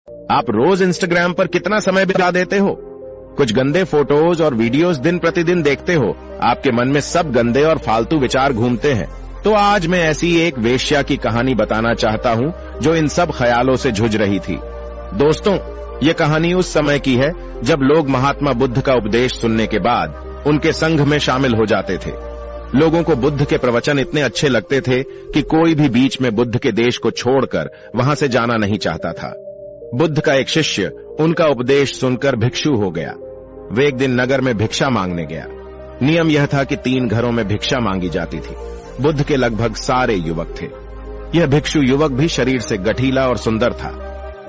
आप रोज इंस्टाग्राम पर कितना समय बिता देते हो? कुछ गंदे फोटोज और वीडियोस दिन प्रतिदिन देखते हो। आपके मन में सब गंदे और फालतू विचार घूमते हैं। तो आज मैं ऐसी एक वेश्या की कहानी बताना चाहता हूं जो इन सब ख्यालों से जूझ रही थी। दोस्तों, ये कहानी उस समय की है जब लोग महात्मा बुद्ध का उपदेश सुनने के बाद उनके संघ में शामिल हो जाते थे। लोगों को बुद्ध के प्रवचन इतने अच्छे लगते थे कि कोई भी बीच में बुद्ध के देश को छोड़कर वहां से जाना नहीं चाहता था। बुद्ध का एक शिष्य उनका उपदेश सुनकर भिक्षु हो गया। वे एक दिन नगर में भिक्षा मांगने गया। नियम यह था कि 3 घरों में भिक्षा मांगी जाती थी। बुद्ध के लगभग सारे युवक थे। यह भिक्षु युवक भी शरीर से गठीला और सुंदर था।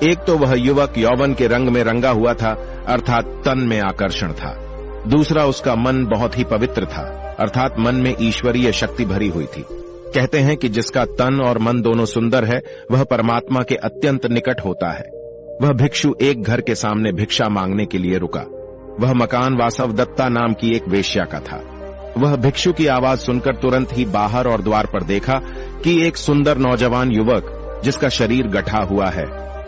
एक तो वह युवक यौवन के रंग में रंगा हुआ था, अर्थात तन में आकर्षण था। दूसरा, उसका मन बहुत ही पवित्र था, अर्थात मन में ईश्वरीय शक्ति भरी हुई थी। कहते हैं कि जिसका तन और मन दोनों सुंदर है वह परमात्मा के अत्यंत निकट होता है। वह भिक्षु एक घर के सामने भिक्षा मांगने के लिए रुका। वह मकान वासवदत्ता नाम की एक वेश्या का था। वह भिक्षु की आवाज सुनकर तुरंत ही बाहर और द्वार पर देखा कि एक सुंदर नौजवान युवक जिसका शरीर गठा हुआ है,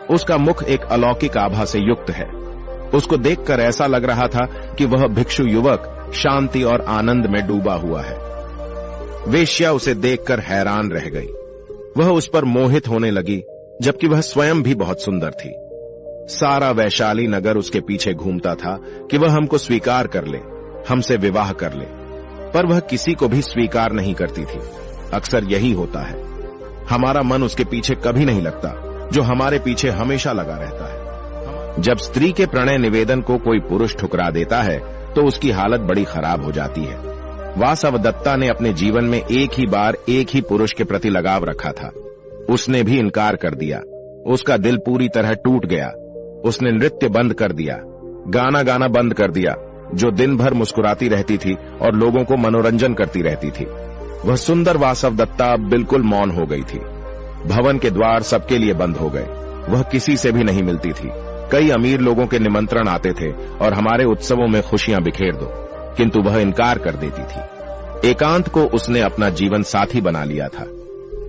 उसका मुख एक अलौकिक आभा से युक्त है। उसको देखकर ऐसा लग रहा था कि वह भिक्षु युवक शांति और आनंद में डूबा हुआ है। वेश्या उसे देखकर हैरान रह गई। वह उस पर मोहित होने लगी, जबकि वह स्वयं भी बहुत सुंदर थी। सारा वैशाली नगर उसके पीछे घूमता था कि वह हमको स्वीकार कर ले, हमसे विवाह कर ले, पर वह किसी को भी स्वीकार नहीं करती थी। अक्सर यही होता है, हमारा मन उसके पीछे कभी नहीं लगता जो हमारे पीछे हमेशा लगा रहता है। जब स्त्री के प्रणय निवेदन को कोई पुरुष ठुकरा देता है तो उसकी हालत बड़ी खराब हो जाती है। वासवदत्ता ने अपने जीवन में एक ही बार एक ही पुरुष के प्रति लगाव रखा था। उसने भी इनकार कर दिया। उसका दिल पूरी तरह टूट गया। उसने नृत्य बंद कर दिया, गाना गाना बंद कर दिया, जो दिन भर मुस्कुराती रहती थी और लोगों को मनोरंजन करती रहती थी। वह सुंदर वासवदत्ता अब बिल्कुल मौन हो गई थी। भवन के द्वार सबके लिए बंद हो गए। वह किसी से भी नहीं मिलती थी। कई अमीर लोगों के निमंत्रण आते थे और हमारे उत्सवों में खुशियां बिखेर दो, किंतु वह इनकार कर देती थी। एकांत को उसने अपना जीवन साथी बना लिया था।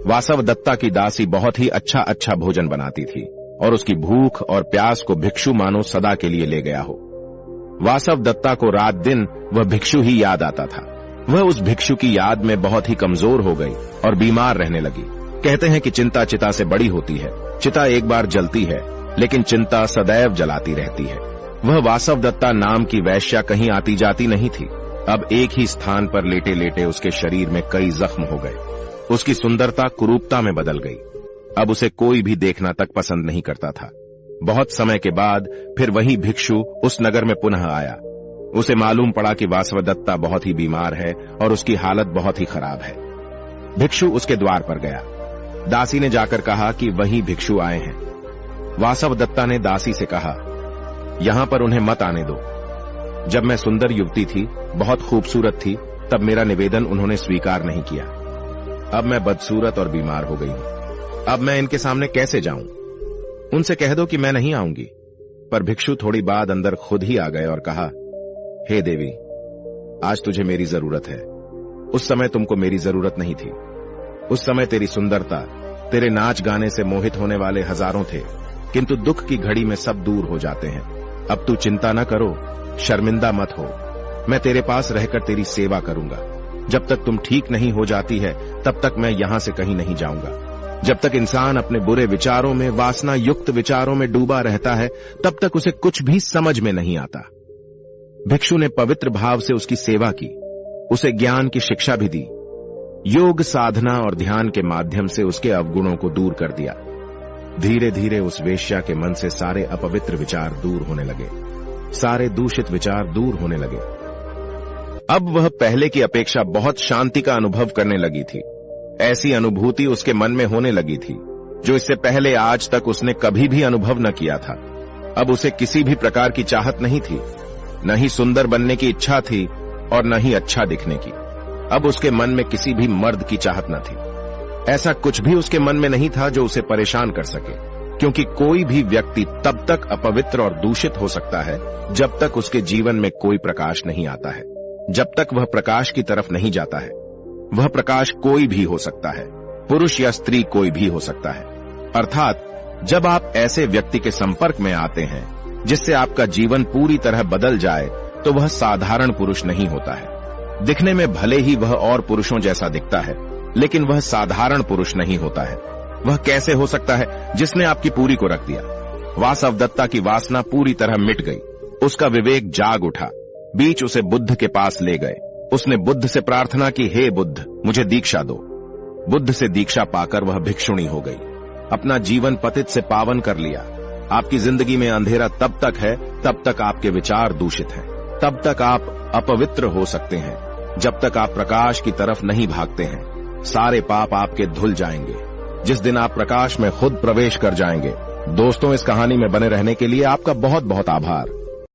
वासवदत्ता की दासी बहुत ही अच्छा भोजन बनाती थी और उसकी भूख और प्यास को भिक्षु मानो सदा के लिए ले गया हो। वासवदत्ता को रात दिन वह भिक्षु ही याद आता था। वह उस भिक्षु की याद में बहुत ही कमजोर हो गई और बीमार रहने लगी। कहते हैं कि चिंता चिता से बड़ी होती है। चिता एक बार जलती है, लेकिन चिंता सदैव जलाती रहती है। वह वासवदत्ता नाम की वेश्या कहीं आती जाती नहीं थी। अब एक ही स्थान पर लेटे लेटे उसके शरीर में कई जख्म हो गए। उसकी सुंदरता कुरूपता में बदल गई। अब उसे कोई भी देखना तक पसंद नहीं करता था। बहुत समय के बाद फिर वही भिक्षु उस नगर में पुनः आया। उसे मालूम पड़ा कि वासवदत्ता बहुत ही बीमार है और उसकी हालत बहुत ही खराब है। भिक्षु उसके द्वार पर गया। दासी ने जाकर कहा कि वही भिक्षु आए हैं। वासवदत्ता ने दासी से कहा, यहां पर उन्हें मत आने दो। जब मैं सुंदर युवती थी, बहुत खूबसूरत थी, तब मेरा निवेदन उन्होंने स्वीकार नहीं किया। अब मैं बदसूरत और बीमार हो गई हूं। अब मैं इनके सामने कैसे जाऊं? उनसे कह दो कि मैं नहीं आऊंगी। पर भिक्षु थोड़ी बाद अंदर खुद ही आ गए और कहा, हे देवी, आज तुझे मेरी जरूरत है। उस समय तुमको मेरी जरूरत नहीं थी। उस समय तेरी सुंदरता, तेरे नाच गाने से मोहित होने वाले हजारों थे, किंतु दुख की घड़ी में सब दूर हो जाते हैं। अब तू चिंता न करो, शर्मिंदा मत हो। मैं तेरे पास रहकर तेरी सेवा करूंगा। जब तक तुम ठीक नहीं हो जाती है, तब तक मैं यहां से कहीं नहीं जाऊंगा। जब तक इंसान अपने बुरे विचारों में, वासना युक्त विचारों में डूबा रहता है, तब तक उसे कुछ भी समझ में नहीं आता। भिक्षु ने पवित्र भाव से उसकी सेवा की, उसे ज्ञान की शिक्षा भी दी। योग साधना और ध्यान के माध्यम से उसके अवगुणों को दूर कर दिया। धीरे धीरे उस वेश्या के मन से सारे अपवित्र विचार दूर होने लगे, सारे दूषित विचार दूर होने लगे। अब वह पहले की अपेक्षा बहुत शांति का अनुभव करने लगी थी। ऐसी अनुभूति उसके मन में होने लगी थी जो इससे पहले आज तक उसने कभी भी अनुभव न किया था। अब उसे किसी भी प्रकार की चाहत नहीं थी, न ही सुंदर बनने की इच्छा थी और न ही अच्छा दिखने की। अब उसके मन में किसी भी मर्द की चाहत न थी। ऐसा कुछ भी उसके मन में नहीं था जो उसे परेशान कर सके, क्योंकि कोई भी व्यक्ति तब तक अपवित्र और दूषित हो सकता है जब तक उसके जीवन में कोई प्रकाश नहीं आता है, जब तक वह प्रकाश की तरफ नहीं जाता है। वह प्रकाश कोई भी हो सकता है, पुरुष या स्त्री कोई भी हो सकता है, अर्थात जब आप ऐसे व्यक्ति के संपर्क में आते हैं जिससे आपका जीवन पूरी तरह बदल जाए, तो वह साधारण पुरुष नहीं होता है। दिखने में भले ही वह और पुरुषों जैसा दिखता है, लेकिन वह साधारण पुरुष नहीं होता है। वह कैसे हो सकता है जिसने आपकी पूरी को रख दिया? वासवदत्ता की वासना पूरी तरह मिट गई, उसका विवेक जाग उठा। बीच उसे बुद्ध के पास ले गए। उसने बुद्ध से प्रार्थना की, हे बुद्ध, मुझे दीक्षा दो। बुद्ध से दीक्षा पाकर वह भिक्षुणी हो गई, अपना जीवन पतित से पावन कर लिया। आपकी जिंदगी में अंधेरा तब तक है तब तक आपके विचार दूषित हैं, तब तक आप अपवित्र हो सकते हैं जब तक आप प्रकाश की तरफ नहीं भागते हैं। सारे पाप आपके धुल जाएंगे जिस दिन आप प्रकाश में खुद प्रवेश कर जाएंगे। दोस्तों, इस कहानी में बने रहने के लिए आपका बहुत बहुत आभार।